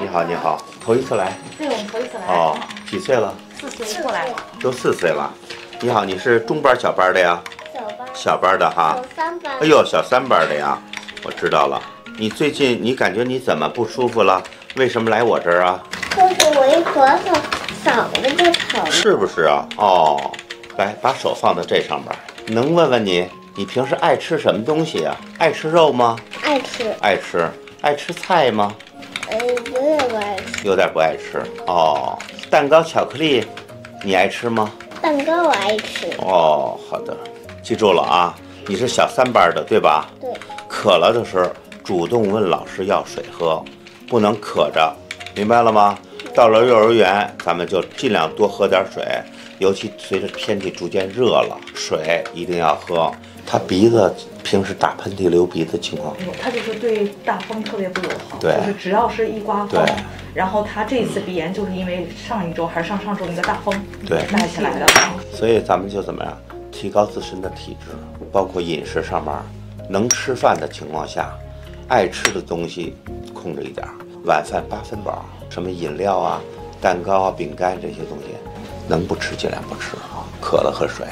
你好，你好，头一次来？对，我们头一次来。哦，几岁了？4岁过来了。都4岁了。你好，你是中班小班的呀？小班的哈。小3班。哎呦，小3班的呀，我知道了。你最近你感觉你怎么不舒服了？为什么来我这儿啊？就是我一咳嗽，嗓子就疼。是不是啊？哦，来，把手放在这上边。能问问你，你平时爱吃什么东西呀？爱吃肉吗？爱吃。爱吃。爱吃菜吗？有点不爱吃。有点不爱吃。哦，蛋糕、巧克力，你爱吃吗？蛋糕我爱吃。哦，好的，记住了啊，你是小3班的，对吧？对。渴了的时候，主动问老师要水喝，不能渴着，明白了吗？到了幼儿园，咱们就尽量多喝点水，尤其随着天气逐渐热了，水一定要喝。他鼻子平时打喷嚏、流鼻子情况，他就是对大风特别不友好，对，就是只要是一刮风，然后他这次鼻炎就是因为上一周还是上上周那个大风带起来的。所以咱们就怎么样，提高自身的体质，包括饮食上面，能吃饭的情况下，爱吃的东西控制一点，晚饭8分饱，什么饮料啊、蛋糕啊、饼干这些东西，能不吃尽量不吃，渴了喝水。